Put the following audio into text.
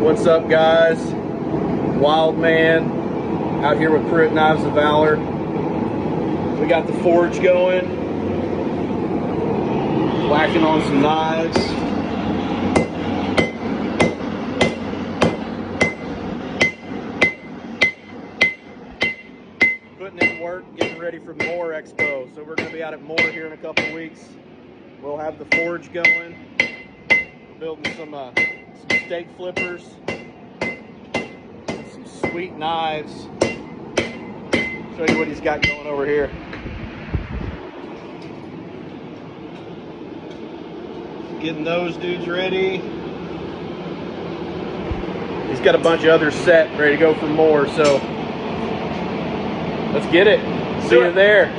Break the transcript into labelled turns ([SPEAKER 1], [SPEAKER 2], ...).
[SPEAKER 1] What's up, guys? Wild Man out here with Pruitt Knives of Valor. We got the forge going, whacking on some knives. Putting in work, getting ready for Moore Expo. So we're going to be out at Moore here in a couple weeks. We'll have the forge going, building some steak flippers, some sweet knives. Show you what he's got going over here. Getting those dudes ready. He's got a bunch of others set, ready to go for more. So let's get it. See you there.